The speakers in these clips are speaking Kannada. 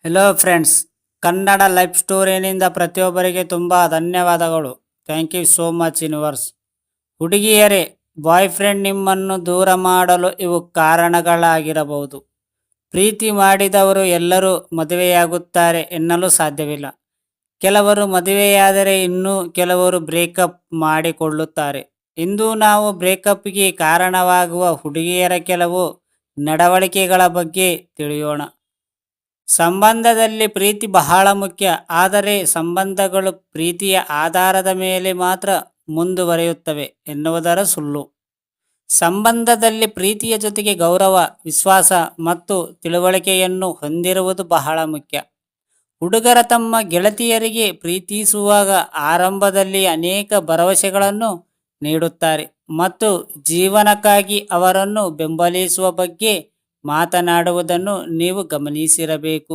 ಹೆಲೋ ಫ್ರೆಂಡ್ಸ್, ಕನ್ನಡ ಲೈಫ್ ಸ್ಟೋರಿನಿಂದ ಪ್ರತಿಯೊಬ್ಬರಿಗೆ ತುಂಬ ಧನ್ಯವಾದಗಳು. Thank you so much universe. ಹುಡುಗಿಯರೇ, ಬಾಯ್ ಫ್ರೆಂಡ್ ನಿಮ್ಮನ್ನು ದೂರ ಮಾಡಲು ಇವು ಕಾರಣಗಳಾಗಿರಬಹುದು. ಪ್ರೀತಿ ಮಾಡಿದವರು ಎಲ್ಲರೂ ಮದುವೆಯಾಗುತ್ತಾರೆ ಎನ್ನಲು ಸಾಧ್ಯವಿಲ್ಲ. ಕೆಲವರು ಮದುವೆಯಾದರೆ ಇನ್ನೂ ಕೆಲವರು ಬ್ರೇಕಪ್ ಮಾಡಿಕೊಳ್ಳುತ್ತಾರೆ. ಇಂದು ನಾವು ಬ್ರೇಕಪ್ಗೆ ಕಾರಣವಾಗುವ ಹುಡುಗಿಯರ ಕೆಲವು ನಡವಳಿಕೆಗಳ ಬಗ್ಗೆ ತಿಳಿಯೋಣ. ಸಂಬಂಧದಲ್ಲಿ ಪ್ರೀತಿ ಬಹಳ ಮುಖ್ಯ, ಆದರೆ ಸಂಬಂಧಗಳು ಪ್ರೀತಿಯ ಆಧಾರದ ಮೇಲೆ ಮಾತ್ರ ಮುಂದುವರಿಯುತ್ತವೆ ಎನ್ನುವುದರ ಸುಳ್ಳು. ಸಂಬಂಧದಲ್ಲಿ ಪ್ರೀತಿಯ ಜೊತೆಗೆ ಗೌರವ, ವಿಶ್ವಾಸ ಮತ್ತು ತಿಳುವಳಿಕೆಯನ್ನು ಹೊಂದಿರುವುದು ಬಹಳ ಮುಖ್ಯ. ಹುಡುಗರ ತಮ್ಮ ಗೆಳತಿಯರಿಗೆ ಪ್ರೀತಿಸುವಾಗ ಆರಂಭದಲ್ಲಿ ಅನೇಕ ಭರವಸೆಗಳನ್ನು ನೀಡುತ್ತಾರೆ ಮತ್ತು ಜೀವನಕ್ಕಾಗಿ ಅವರನ್ನು ಬೆಂಬಲಿಸುವ ಬಗ್ಗೆ ಮಾತನಾಡುವುದನ್ನು ನೀವು ಗಮನಿಸಿರಬೇಕು.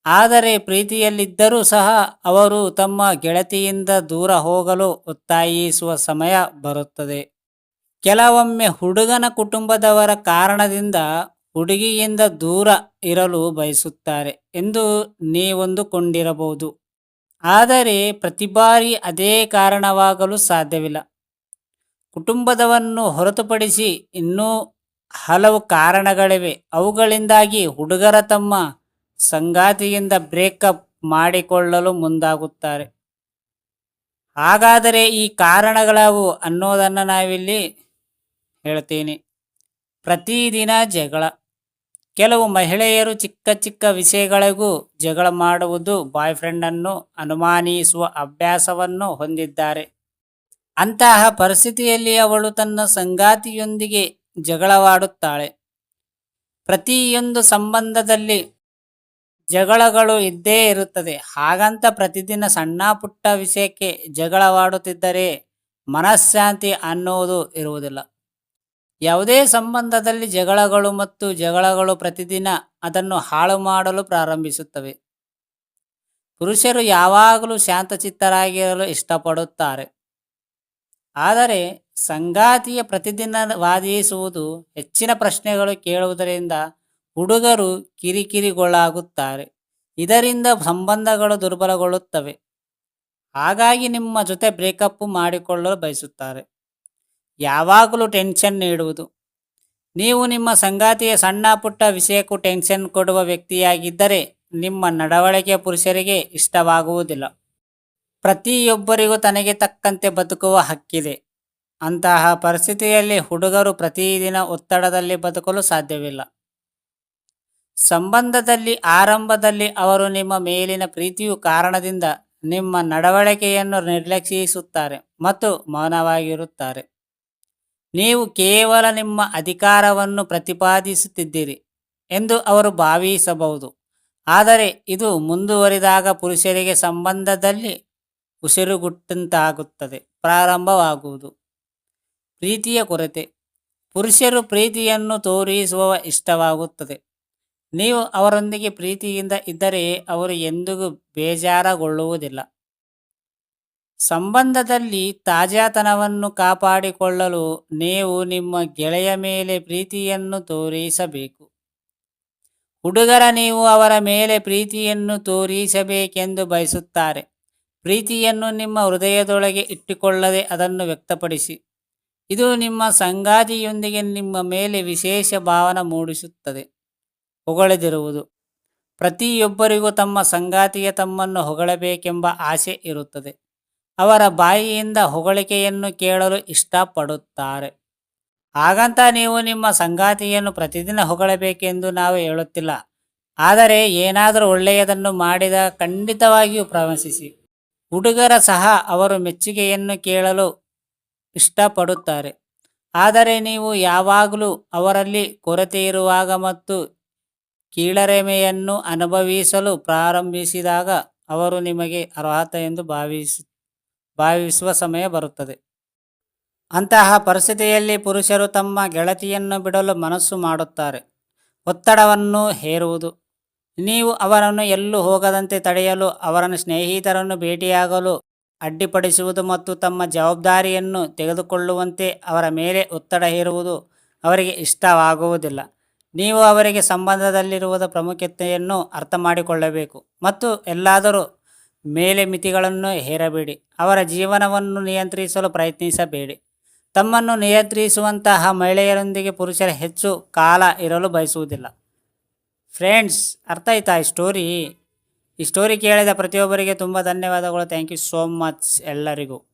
ಆದರೆ ಪ್ರೀತಿಯಲ್ಲಿದ್ದರೂ ಸಹ ಅವರು ತಮ್ಮ ಗೆಳತಿಯಿಂದ ದೂರ ಹೋಗಲು ಒತ್ತಾಯಿಸುವ ಸಮಯ ಬರುತ್ತದೆ. ಕೆಲವೊಮ್ಮೆ ಹುಡುಗನ ಕುಟುಂಬದವರ ಕಾರಣದಿಂದ ಹುಡುಗಿಯಿಂದ ದೂರ ಇರಲು ಬಯಸುತ್ತಾರೆ ಎಂದು ನೀವಂದುಕೊಂಡಿರಬಹುದು. ಆದರೆ ಪ್ರತಿ ಬಾರಿ ಅದೇ ಕಾರಣವಾಗಲು ಸಾಧ್ಯವಿಲ್ಲ. ಕುಟುಂಬದವನ್ನು ಹೊರತುಪಡಿಸಿ ಇನ್ನೂ ಹಲವು ಕಾರಣಗಳಿವೆ. ಅವುಗಳಿಂದಾಗಿ ಹುಡುಗರ ತಮ್ಮ ಸಂಗಾತಿಯಿಂದ ಬ್ರೇಕಪ್ ಮಾಡಿಕೊಳ್ಳಲು ಮುಂದಾಗುತ್ತಾರೆ. ಹಾಗಾದರೆ ಈ ಕಾರಣಗಳವು ಅನ್ನೋದನ್ನು ನಾವಿಲ್ಲಿ ಹೇಳ್ತೀನಿ. ಪ್ರತಿದಿನ ಜಗಳ. ಕೆಲವು ಮಹಿಳೆಯರು ಚಿಕ್ಕ ಚಿಕ್ಕ ವಿಷಯಗಳಿಗೂ ಜಗಳ ಮಾಡುವುದು, ಬಾಯ್ ಫ್ರೆಂಡನ್ನು ಅನುಮಾನಿಸುವ ಅಭ್ಯಾಸವನ್ನು ಹೊಂದಿದ್ದಾರೆ. ಅಂತಹ ಪರಿಸ್ಥಿತಿಯಲ್ಲಿ ಅವಳು ತನ್ನ ಸಂಗಾತಿಯೊಂದಿಗೆ ಜಗಳವಾಡುತ್ತಾಳೆ. ಪ್ರತಿಯೊಂದು ಸಂಬಂಧದಲ್ಲಿ ಜಗಳಗಳು ಇದ್ದೇ ಇರುತ್ತದೆ. ಹಾಗಂತ ಪ್ರತಿದಿನ ಸಣ್ಣ ಪುಟ್ಟ ವಿಷಯಕ್ಕೆ ಜಗಳವಾಡುತ್ತಿದ್ದರೆ ಮನಃಶಾಂತಿ ಅನ್ನೋದು ಇರುವುದಿಲ್ಲ. ಯಾವುದೇ ಸಂಬಂಧದಲ್ಲಿ ಜಗಳಗಳು ಪ್ರತಿದಿನ ಅದನ್ನು ಹಾಳು ಮಾಡಲು ಪ್ರಾರಂಭಿಸುತ್ತವೆ. ಪುರುಷರು ಯಾವಾಗಲೂ ಶಾಂತಚಿತ್ತರಾಗಿರಲು ಇಷ್ಟಪಡುತ್ತಾರೆ. ಆದರೆ ಸಂಗಾತಿಯ ಪ್ರತಿದಿನ ವಾದಿಸುವುದು, ಹೆಚ್ಚಿನ ಪ್ರಶ್ನೆಗಳು ಕೇಳುವುದರಿಂದ ಹುಡುಗರು ಕಿರಿಕಿರಿಗೊಳಗಾಗುತ್ತಾರೆ. ಇದರಿಂದ ಸಂಬಂಧಗಳು ದುರ್ಬಲಗೊಳ್ಳುತ್ತವೆ. ಹಾಗಾಗಿ ನಿಮ್ಮ ಜೊತೆ ಬ್ರೇಕಪ್ ಮಾಡಿಕೊಳ್ಳಲು ಬಯಸುತ್ತಾರೆ. ಯಾವಾಗಲೂ ಟೆನ್ಷನ್ ನೀಡುವುದು. ನೀವು ನಿಮ್ಮ ಸಂಗಾತಿಯ ಸಣ್ಣ ಪುಟ್ಟ ವಿಷಯಕ್ಕೂ ಟೆನ್ಷನ್ ಕೊಡುವ ವ್ಯಕ್ತಿಯಾಗಿದ್ದರೆ ನಿಮ್ಮ ನಡವಳಿಕೆ ಪುರುಷರಿಗೆ ಇಷ್ಟವಾಗುವುದಿಲ್ಲ. ಪ್ರತಿಯೊಬ್ಬರಿಗೂ ತನಗೆ ತಕ್ಕಂತೆ ಬದುಕುವ ಹಕ್ಕಿದೆ. ಅಂತಹ ಪರಿಸ್ಥಿತಿಯಲ್ಲಿ ಹುಡುಗರು ಪ್ರತಿದಿನ ಒತ್ತಡದಲ್ಲಿ ಬದುಕಲು ಸಾಧ್ಯವಿಲ್ಲ. ಸಂಬಂಧದಲ್ಲಿ ಆರಂಭದಲ್ಲಿ ಅವರು ನಿಮ್ಮ ಮೇಲಿನ ಪ್ರೀತಿಯು ಕಾರಣದಿಂದ ನಿಮ್ಮ ನಡವಳಿಕೆಯನ್ನು ನಿರ್ಲಕ್ಷಿಸುತ್ತಾರೆ ಮತ್ತು ಮೌನವಾಗಿರುತ್ತಾರೆ. ನೀವು ಕೇವಲ ನಿಮ್ಮ ಅಧಿಕಾರವನ್ನು ಪ್ರತಿಪಾದಿಸುತ್ತಿದ್ದೀರಿ ಎಂದು ಅವರು ಭಾವಿಸಬಹುದು. ಆದರೆ ಇದು ಮುಂದುವರಿದಾಗ ಪುರುಷರಿಗೆ ಸಂಬಂಧದಲ್ಲಿ ಉಸಿರುಗುಟ್ಟಂತಾಗುತ್ತದೆ ಪ್ರಾರಂಭವಾಗುವುದು. ಪ್ರೀತಿಯ ಕೊರತೆ. ಪುರುಷರು ಪ್ರೀತಿಯನ್ನು ತೋರಿಸುವ ಇಷ್ಟವಾಗುತ್ತದೆ. ನೀವು ಅವರೊಂದಿಗೆ ಪ್ರೀತಿಯಿಂದ ಇದ್ದರೆ ಅವರು ಎಂದಿಗೂ ಬೇಜಾರುಗೊಳ್ಳುವುದಿಲ್ಲ. ಸಂಬಂಧದಲ್ಲಿ ತಾಜಾತನವನ್ನು ಕಾಪಾಡಿಕೊಳ್ಳಲು ನೀವು ನಿಮ್ಮ ಗೆಳೆಯ ಮೇಲೆ ಪ್ರೀತಿಯನ್ನು ತೋರಿಸಬೇಕು. ಹುಡುಗರ ನೀವು ಅವರ ಮೇಲೆ ಪ್ರೀತಿಯನ್ನು ತೋರಿಸಬೇಕೆಂದು ಬಯಸುತ್ತಾರೆ. ಪ್ರೀತಿಯನ್ನು ನಿಮ್ಮ ಹೃದಯದೊಳಗೆ ಇಟ್ಟುಕೊಳ್ಳದೆ ಅದನ್ನು ವ್ಯಕ್ತಪಡಿಸಿ. ಇದು ನಿಮ್ಮ ಸಂಗಾತಿಯೊಂದಿಗೆ ನಿಮ್ಮ ಮೇಲೆ ವಿಶೇಷ ಭಾವನೆ ಮೂಡಿಸುತ್ತದೆ. ಹೊಗಳದಿರುವುದು. ಪ್ರತಿಯೊಬ್ಬರಿಗೂ ತಮ್ಮ ಸಂಗಾತಿಯ ತಮ್ಮನ್ನು ಹೊಗಳಬೇಕೆಂಬ ಆಸೆ ಇರುತ್ತದೆ. ಅವರ ಬಾಯಿಯಿಂದ ಹೊಗಳಿಕೆಯನ್ನು ಕೇಳಲು ಇಷ್ಟಪಡುತ್ತಾರೆ. ಹಾಗಂತ ನೀವು ನಿಮ್ಮ ಸಂಗಾತಿಯನ್ನು ಪ್ರತಿದಿನ ಹೊಗಳಬೇಕೆಂದು ನಾವು ಹೇಳುತ್ತಿಲ್ಲ. ಆದರೆ ಏನಾದರೂ ಒಳ್ಳೆಯದನ್ನು ಮಾಡಿದ ಖಂಡಿತವಾಗಿಯೂ ಪ್ರಶಂಸಿಸಿ. ಹುಡುಗರ ಸಹ ಅವರು ಮೆಚ್ಚುಗೆಯನ್ನು ಕೇಳಲು ಇಷ್ಟಪಡುತ್ತಾರೆ. ಆದರೆ ನೀವು ಯಾವಾಗಲೂ ಅವರಲ್ಲಿ ಕೊರತೆ ಇರುವಾಗ ಮತ್ತು ಕೀಳರಿಮೆಯನ್ನು ಅನುಭವಿಸಲು ಪ್ರಾರಂಭಿಸಿದಾಗ ಅವರು ನಿಮಗೆ ಅರ್ಹತೆ ಎಂದು ಭಾವಿಸುವ ಸಮಯ ಬರುತ್ತದೆ. ಅಂತಹ ಪರಿಸ್ಥಿತಿಯಲ್ಲಿ ಪುರುಷರು ತಮ್ಮ ಗೆಳತಿಯನ್ನು ಬಿಡಲು ಮನಸ್ಸು ಮಾಡುತ್ತಾರೆ. ಒತ್ತಡವನ್ನು ಹೇರುವುದು. ನೀವು ಅವರನ್ನು ಎಲ್ಲೂ ಹೋಗದಂತೆ ತಡೆಯಲು, ಅವರ ಸ್ನೇಹಿತರನ್ನು ಭೇಟಿಯಾಗಲು ಅಡ್ಡಿಪಡಿಸುವುದು ಮತ್ತು ತಮ್ಮ ಜವಾಬ್ದಾರಿಯನ್ನು ತೆಗೆದುಕೊಳ್ಳುವಂತೆ ಅವರ ಮೇಲೆ ಒತ್ತಡ ಹೇರುವುದು ಅವರಿಗೆ ಇಷ್ಟವಾಗುವುದಿಲ್ಲ. ನೀವು ಅವರಿಗೆ ಸಂಬಂಧದಲ್ಲಿರುವುದ ಪ್ರಾಮುಖ್ಯತೆಯನ್ನು ಅರ್ಥ ಮಾಡಿಕೊಳ್ಳಬೇಕು ಮತ್ತು ಎಲ್ಲಾದರೂ ಮೇಲೆ ಮಿತಿಗಳನ್ನು ಹೇರಬೇಡಿ. ಅವರ ಜೀವನವನ್ನು ನಿಯಂತ್ರಿಸಲು ಪ್ರಯತ್ನಿಸಬೇಡಿ. ತಮ್ಮನ್ನು ನಿಯಂತ್ರಿಸುವಂತಹ ಮಹಿಳೆಯರೊಂದಿಗೆ ಪುರುಷರು ಹೆಚ್ಚು ಕಾಲ ಇರಲು ಬಯಸುವುದಿಲ್ಲ. ಫ್ರೆಂಡ್ಸ್, ಅರ್ಥ ಆಯ್ತಾ ಈ ಸ್ಟೋರಿ ಕೇಳಿದ ಪ್ರತಿಯೊಬ್ಬರಿಗೆ ತುಂಬ ಧನ್ಯವಾದಗಳು. ಥ್ಯಾಂಕ್ ಯು ಸೋ ಮಚ್ ಎಲ್ಲರಿಗೂ.